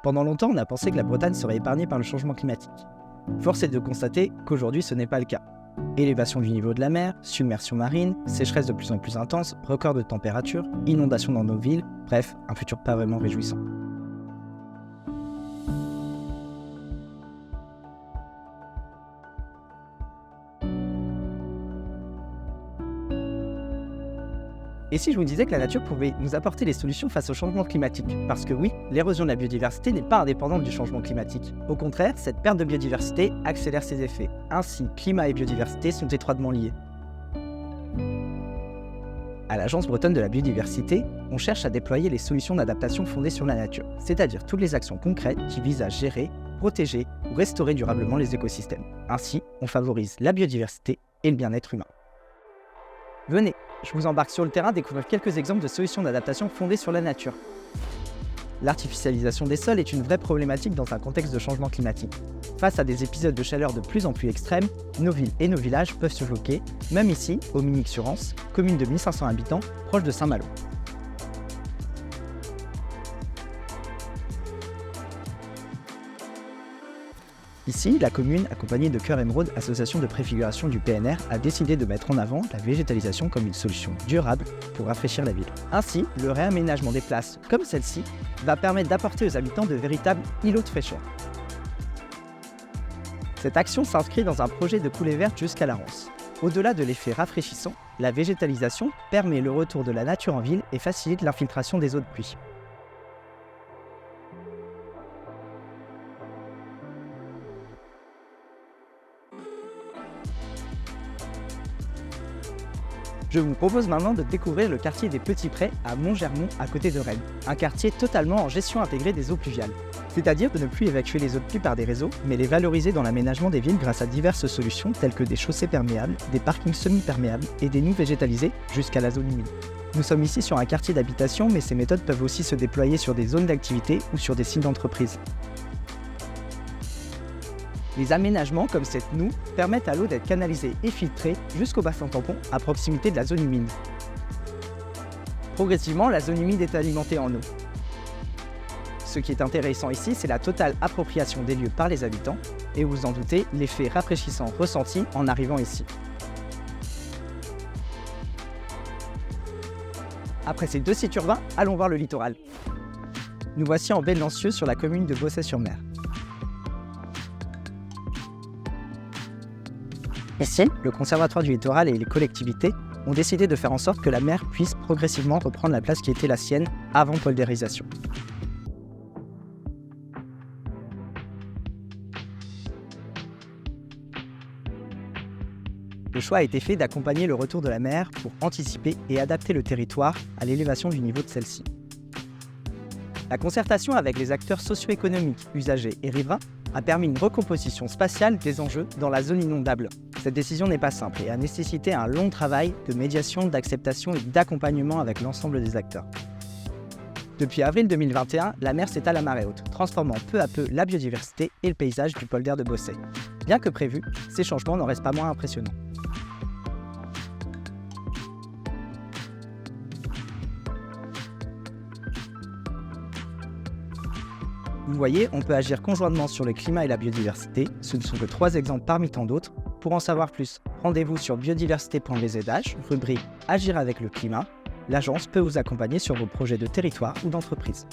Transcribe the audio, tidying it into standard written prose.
Pendant longtemps, on a pensé que la Bretagne serait épargnée par le changement climatique. Force est de constater qu'aujourd'hui, ce n'est pas le cas. Élévation du niveau de la mer, submersion marine, sécheresse de plus en plus intense, record de température, inondations dans nos villes, bref, un futur pas vraiment réjouissant. Et si je vous disais que la nature pouvait nous apporter des solutions face au changement climatique? Parce que oui, l'érosion de la biodiversité n'est pas indépendante du changement climatique. Au contraire, cette perte de biodiversité accélère ses effets. Ainsi, climat et biodiversité sont étroitement liés. À l'Agence bretonne de la biodiversité, on cherche à déployer les solutions d'adaptation fondées sur la nature, c'est-à-dire toutes les actions concrètes qui visent à gérer, protéger ou restaurer durablement les écosystèmes. Ainsi, on favorise la biodiversité et le bien-être humain. Venez, je vous embarque sur le terrain découvrir quelques exemples de solutions d'adaptation fondées sur la nature. L'artificialisation des sols est une vraie problématique dans un contexte de changement climatique. Face à des épisodes de chaleur de plus en plus extrêmes, nos villes et nos villages peuvent se bloquer, même ici, au Minic-sur-Ance, commune de 1500 habitants, proche de Saint-Malo. Ici, la commune, accompagnée de Cœur Émeraude, association de préfiguration du PNR, a décidé de mettre en avant la végétalisation comme une solution durable pour rafraîchir la ville. Ainsi, le réaménagement des places, comme celle-ci, va permettre d'apporter aux habitants de véritables îlots de fraîcheur. Cette action s'inscrit dans un projet de coulée verte jusqu'à la Rance. Au-delà de l'effet rafraîchissant, la végétalisation permet le retour de la nature en ville et facilite l'infiltration des eaux de pluie. Je vous propose maintenant de découvrir le quartier des Petits Prés à Montgermont, à côté de Rennes. Un quartier totalement en gestion intégrée des eaux pluviales. C'est-à-dire de ne plus évacuer les eaux de pluie par des réseaux, mais les valoriser dans l'aménagement des villes grâce à diverses solutions telles que des chaussées perméables, des parkings semi-perméables et des noues végétalisées jusqu'à la zone humide. Nous sommes ici sur un quartier d'habitation, mais ces méthodes peuvent aussi se déployer sur des zones d'activité ou sur des sites d'entreprise. Les aménagements comme cette noue permettent à l'eau d'être canalisée et filtrée jusqu'au bassin tampon à proximité de la zone humide. Progressivement, la zone humide est alimentée en eau. Ce qui est intéressant ici, c'est la totale appropriation des lieux par les habitants et vous en doutez, l'effet rafraîchissant ressenti en arrivant ici. Après ces deux sites urbains, allons voir le littoral. Nous voici en Baie-de-Lancieux sur la commune de Bossey-sur-Mer. Ici, le Conservatoire du littoral et les collectivités ont décidé de faire en sorte que la mer puisse progressivement reprendre la place qui était la sienne avant poldérisation. Le choix a été fait d'accompagner le retour de la mer pour anticiper et adapter le territoire à l'élévation du niveau de celle-ci. La concertation avec les acteurs socio-économiques, usagers et riverains a permis une recomposition spatiale des enjeux dans la zone inondable. Cette décision n'est pas simple et a nécessité un long travail de médiation, d'acceptation et d'accompagnement avec l'ensemble des acteurs. Depuis avril 2021, la mer s'étale à marée haute, transformant peu à peu la biodiversité et le paysage du polder de Bossey. Bien que prévu, ces changements n'en restent pas moins impressionnants. Vous voyez, on peut agir conjointement sur le climat et la biodiversité. Ce ne sont que 3 exemples parmi tant d'autres. Pour en savoir plus, rendez-vous sur biodiversité.vzh, rubrique Agir avec le climat. L'agence peut vous accompagner sur vos projets de territoire ou d'entreprise.